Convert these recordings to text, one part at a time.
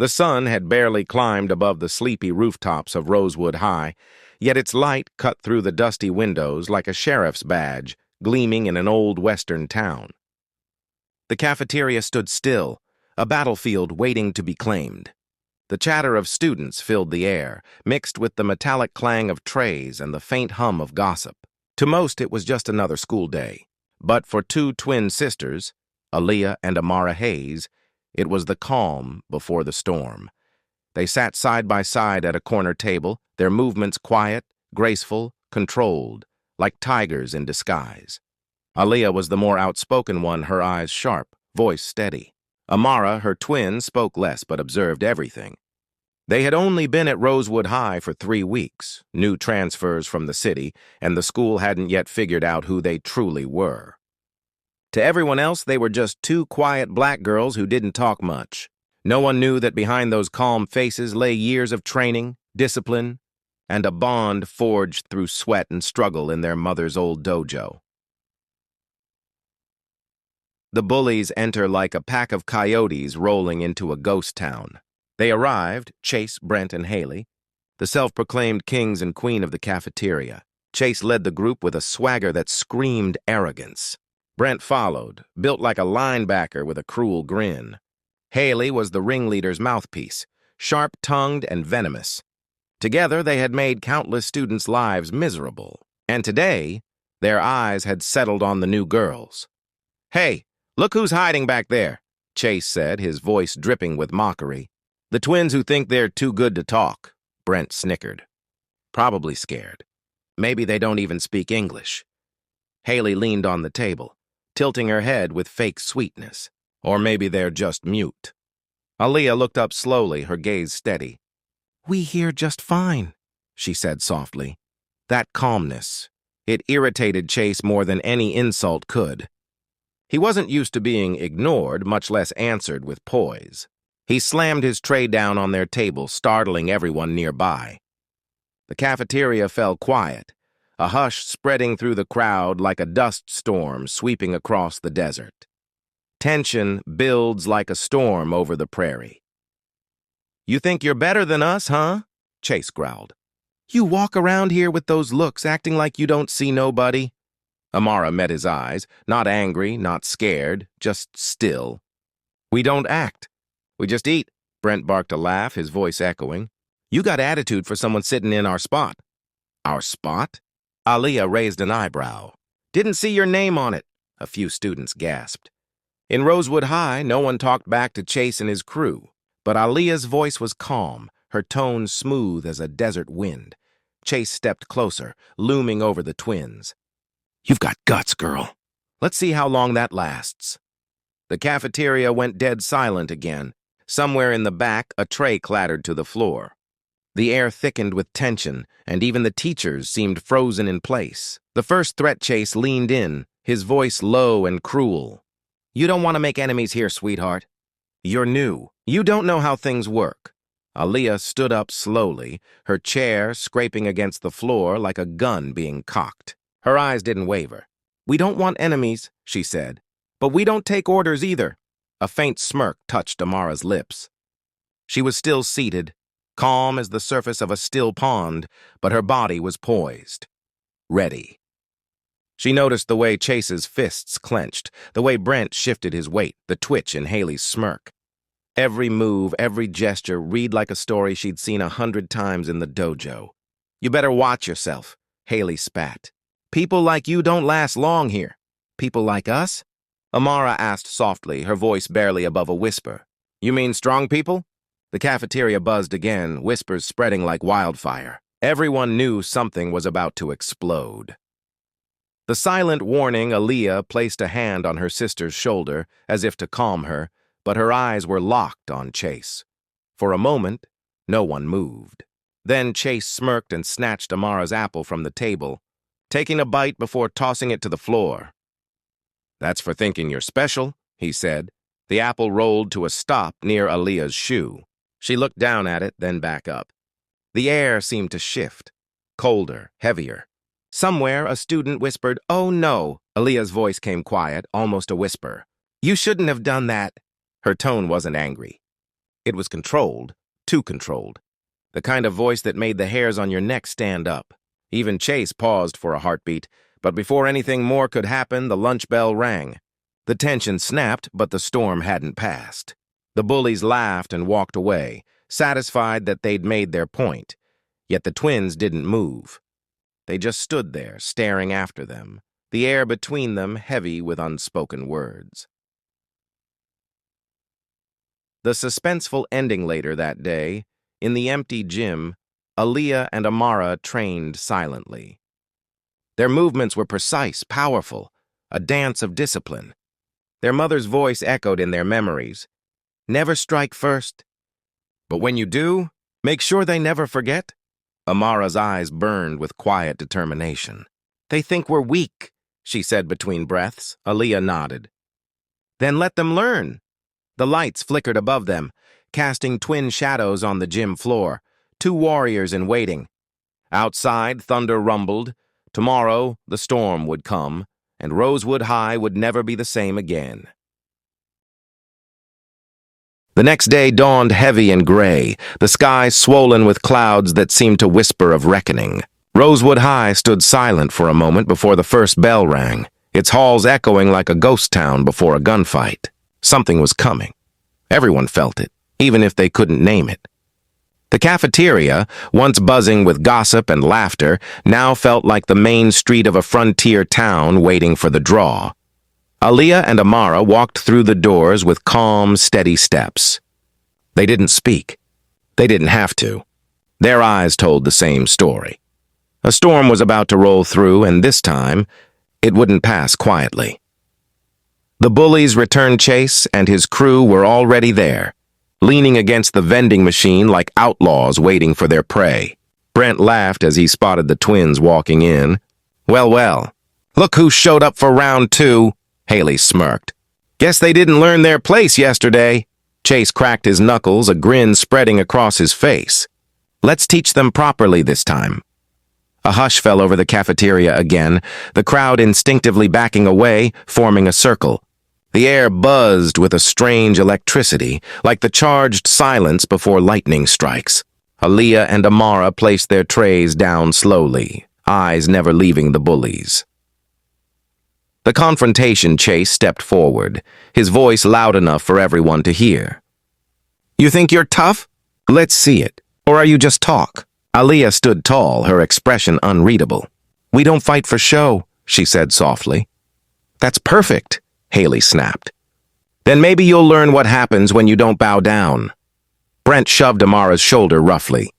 The sun had barely climbed above the sleepy rooftops of Rosewood High, yet its light cut through the dusty windows like a sheriff's badge, gleaming in an old western town. The cafeteria stood still, a battlefield waiting to be claimed. The chatter of students filled the air, mixed with the metallic clang of trays and the faint hum of gossip. To most, it was just another school day. But for two twin sisters, Aaliyah and Amara Hayes, it was the calm before the storm. They sat side by side at a corner table, their movements quiet, graceful, controlled, like tigers in disguise. Aaliyah was the more outspoken one, her eyes sharp, voice steady. Amara, her twin, spoke less but observed everything. They had only been at Rosewood High for 3 weeks, new transfers from the city, and the school hadn't yet figured out who they truly were. To everyone else, they were just two quiet black girls who didn't talk much. No one knew that behind those calm faces lay years of training, discipline, and a bond forged through sweat and struggle in their mother's old dojo. The Bullies enter like a pack of coyotes rolling into a ghost town. They arrived, Chase, Brent, and Haley, the self-proclaimed kings and queen of the cafeteria. Chase led the group with a swagger that screamed arrogance. Brent followed, built like a linebacker with a cruel grin. Haley was the ringleader's mouthpiece, sharp-tongued and venomous. Together, they had made countless students' lives miserable. And today, their eyes had settled on the new girls. "Hey, look who's hiding back there," Chase said, his voice dripping with mockery. "The twins who think they're too good to talk," Brent snickered. "Probably scared. Maybe they don't even speak English." Haley leaned on the table, tilting her head with fake sweetness. "Or maybe they're just mute." Aaliyah looked up slowly, her gaze steady. "We hear just fine," she said softly. That calmness, it irritated Chase more than any insult could. He wasn't used to being ignored, much less answered with poise. He slammed his tray down on their table, startling everyone nearby. The cafeteria fell quiet, a hush spreading through the crowd like a dust storm sweeping across the desert. Tension builds like a storm over the prairie. "You think you're better than us, huh?" Chase growled. "You walk around here with those looks, acting like you don't see nobody." Amara met his eyes, not angry, not scared, just still. "We don't act. We just eat." Brent barked a laugh, his voice echoing. "You got attitude for someone sitting in our spot." "Our spot?" Aaliyah raised an eyebrow. "Didn't see your name on it," a few students gasped. In Rosewood High, no one talked back to Chase and his crew, but Aaliyah's voice was calm, her tone smooth as a desert wind. Chase stepped closer, looming over the twins. "You've got guts, girl. Let's see how long that lasts." The cafeteria went dead silent again. Somewhere in the back, a tray clattered to the floor. The air thickened with tension, and even the teachers seemed frozen in place. The first threat Chase leaned in, his voice low and cruel. "You don't want to make enemies here, sweetheart. You're new. You don't know how things work." Aaliyah stood up slowly, her chair scraping against the floor like a gun being cocked. Her eyes didn't waver. "We don't want enemies," she said. "But we don't take orders either." A faint smirk touched Amara's lips. She was still seated, calm as the surface of a still pond, but her body was poised, ready. She noticed the way Chase's fists clenched, the way Brent shifted his weight, the twitch in Haley's smirk. Every move, every gesture read like a story she'd seen 100 times in the dojo. "You better watch yourself," Haley spat. "People like you don't last long here." "People like us?" Amara asked softly, her voice barely above a whisper. "You mean strong people?" The cafeteria buzzed again, whispers spreading like wildfire. Everyone knew something was about to explode. The silent warning Aaliyah placed a hand on her sister's shoulder, as if to calm her, but her eyes were locked on Chase. For a moment, no one moved. Then Chase smirked and snatched Amara's apple from the table, taking a bite before tossing it to the floor. "That's for thinking you're special," he said. The apple rolled to a stop near Aaliyah's shoe. She looked down at it, then back up. The air seemed to shift, colder, heavier. Somewhere, a student whispered, "Oh no." Aaliyah's voice came quiet, almost a whisper. "You shouldn't have done that." Her tone wasn't angry. It was controlled, too controlled. The kind of voice that made the hairs on your neck stand up. Even Chase paused for a heartbeat, but before anything more could happen, the lunch bell rang. The tension snapped, but the storm hadn't passed. The bullies laughed and walked away, satisfied that they'd made their point. Yet the twins didn't move. They just stood there, staring after them, the air between them heavy with unspoken words. The suspenseful ending later that day, in the empty gym, Aaliyah and Amara trained silently. Their movements were precise, powerful, a dance of discipline. Their mother's voice echoed in their memories. Never strike first. But when you do, make sure they never forget. Amara's eyes burned with quiet determination. They think we're weak, she said between breaths. Aaliyah nodded. Then let them learn. The lights flickered above them, casting twin shadows on the gym floor, two warriors in waiting. Outside, thunder rumbled. Tomorrow, the storm would come, and Rosewood High would never be the same again. The next day dawned heavy and gray, the sky swollen with clouds that seemed to whisper of reckoning. Rosewood High stood silent for a moment before the first bell rang, its halls echoing like a ghost town before a gunfight. Something was coming. Everyone felt it, even if they couldn't name it. The cafeteria, once buzzing with gossip and laughter, now felt like the main street of a frontier town waiting for the draw. Aaliyah and Amara walked through the doors with calm, steady steps. They didn't speak. They didn't have to. Their eyes told the same story. A storm was about to roll through, and this time, it wouldn't pass quietly. The bullies returned Chase, and his crew were already there, leaning against the vending machine like outlaws waiting for their prey. Brent laughed as he spotted the twins walking in. Well, look who showed up for round 2, Haley smirked. Guess they didn't learn their place yesterday. Chase cracked his knuckles, a grin spreading across his face. Let's teach them properly this time. A hush fell over the cafeteria again, the crowd instinctively backing away, forming a circle. The air buzzed with a strange electricity, like the charged silence before lightning strikes. Aaliyah and Amara placed their trays down slowly, eyes never leaving the bullies. The confrontation Chase stepped forward, his voice loud enough for everyone to hear. You think you're tough? Let's see it. Or are you just talk? Aaliyah stood tall, her expression unreadable. We don't fight for show, she said softly. That's perfect, Haley snapped. Then maybe you'll learn what happens when you don't bow down. Brent shoved Amara's shoulder roughly.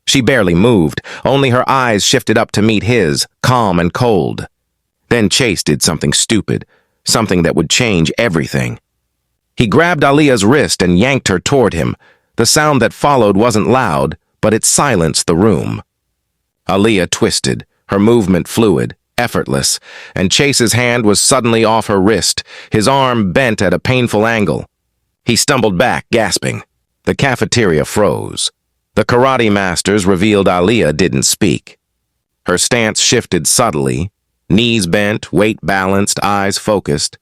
She barely moved, only her eyes shifted up to meet his, calm and cold. Then Chase did something stupid, something that would change everything. He grabbed Aaliyah's wrist and yanked her toward him. The sound that followed wasn't loud, but it silenced the room. Aaliyah twisted, her movement fluid, effortless, and Chase's hand was suddenly off her wrist, his arm bent at a painful angle. He stumbled back, gasping. The cafeteria froze. The karate masters revealed Aaliyah didn't speak. Her stance shifted subtly, knees bent, weight balanced, eyes focused.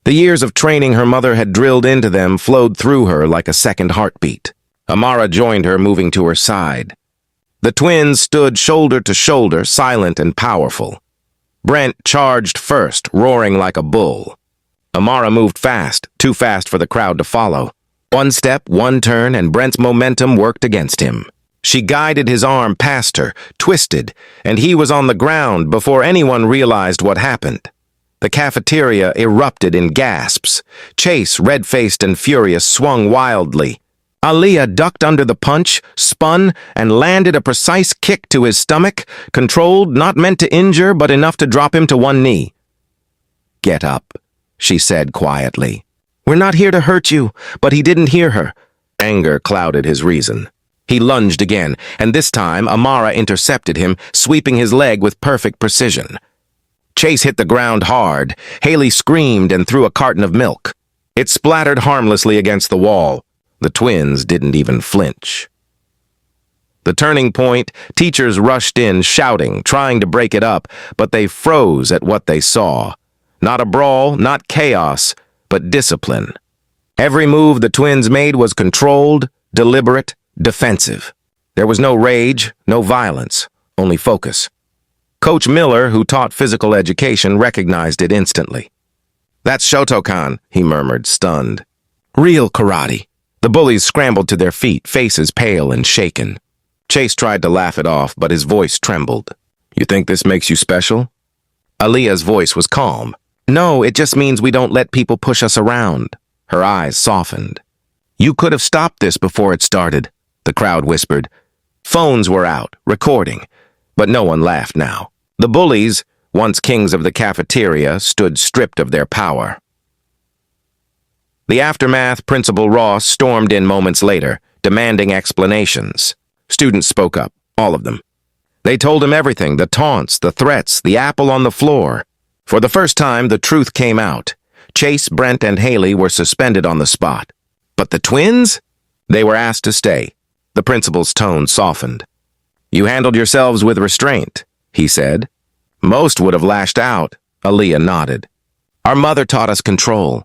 The years of training her mother had drilled into them flowed through her like a second heartbeat. Amara joined her, moving to her side. The twins stood shoulder to shoulder, silent and powerful. Brent charged first, roaring like a bull. Amara moved fast, too fast for the crowd to follow. One step, one turn, and Brent's momentum worked against him. She guided his arm past her, twisted, and he was on the ground before anyone realized what happened. The cafeteria erupted in gasps. Chase, red-faced and furious, swung wildly. Aaliyah ducked under the punch, spun, and landed a precise kick to his stomach, controlled, not meant to injure, but enough to drop him to one knee. Get up, she said quietly. We're not here to hurt you, but he didn't hear her. Anger clouded his reason. He lunged again, and this time Amara intercepted him, sweeping his leg with perfect precision. Chase hit the ground hard. Haley screamed and threw a carton of milk. It splattered harmlessly against the wall. The twins didn't even flinch. The turning point, teachers rushed in, shouting, trying to break it up, but they froze at what they saw. Not a brawl, not chaos, but discipline. Every move the twins made was controlled, deliberate, defensive. There was no rage, no violence, only focus. Coach Miller, who taught physical education, recognized it instantly. "That's Shotokan," he murmured, stunned. "Real karate." The bullies scrambled to their feet, faces pale and shaken. Chase tried to laugh it off, but his voice trembled. "You think this makes you special?" Aaliyah's voice was calm. "No, it just means we don't let people push us around." Her eyes softened. "You could have stopped this before it started," the crowd whispered. Phones were out, recording, but no one laughed now. The bullies, once kings of the cafeteria, stood stripped of their power. The aftermath, Principal Ross stormed in moments later, demanding explanations. Students spoke up, all of them. They told him everything, the taunts, the threats, the apple on the floor. For the first time, the truth came out. Chase, Brent, and Haley were suspended on the spot. But the twins? They were asked to stay. The principal's tone softened. "You handled yourselves with restraint," he said. "Most would have lashed out," Aaliyah nodded. "Our mother taught us control.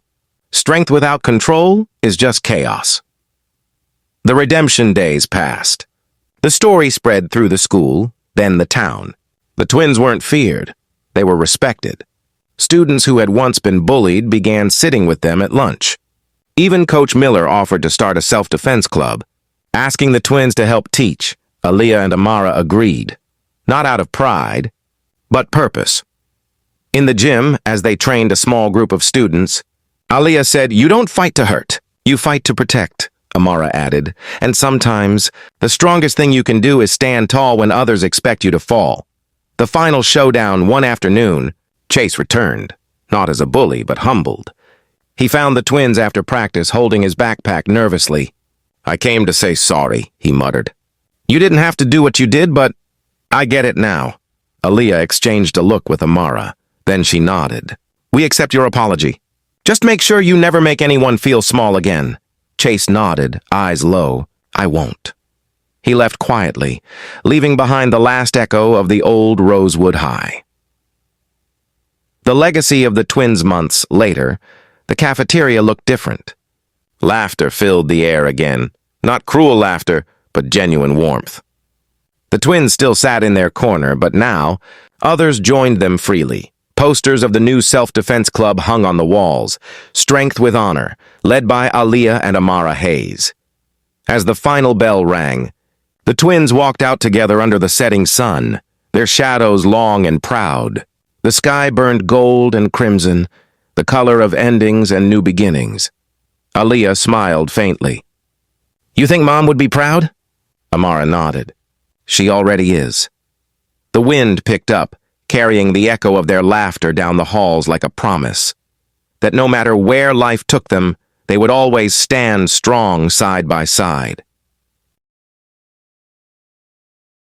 Strength without control is just chaos." The redemption days passed. The story spread through the school, then the town. The twins weren't feared. They were respected. Students who had once been bullied began sitting with them at lunch. Even Coach Miller offered to start a self-defense club. Asking the twins to help teach, Aaliyah and Amara agreed. Not out of pride, but purpose. In the gym, as they trained a small group of students, Aaliyah said, "You don't fight to hurt, you fight to protect," Amara added. "And sometimes, the strongest thing you can do is stand tall when others expect you to fall." The final showdown one afternoon, Chase returned, not as a bully, but humbled. He found the twins after practice holding his backpack nervously. "I came to say sorry," he muttered. "You didn't have to do what you did, but I get it now." Aaliyah exchanged a look with Amara. Then she nodded. "We accept your apology. Just make sure you never make anyone feel small again." Chase nodded, eyes low. "I won't." He left quietly, leaving behind the last echo of the old Rosewood High. The legacy of the twins months later, the cafeteria looked different. Laughter filled the air again. Not cruel laughter, but genuine warmth. The twins still sat in their corner, but now others joined them freely. Posters of the new self-defense club hung on the walls. Strength with Honor, led by Aaliyah and Amara Hayes. As the final bell rang, the twins walked out together under the setting sun, their shadows long and proud. The sky burned gold and crimson, the color of endings and new beginnings. Aaliyah smiled faintly. "You think Mom would be proud?" Amara nodded. "She already is." The wind picked up, carrying the echo of their laughter down the halls like a promise. That no matter where life took them, they would always stand strong side by side.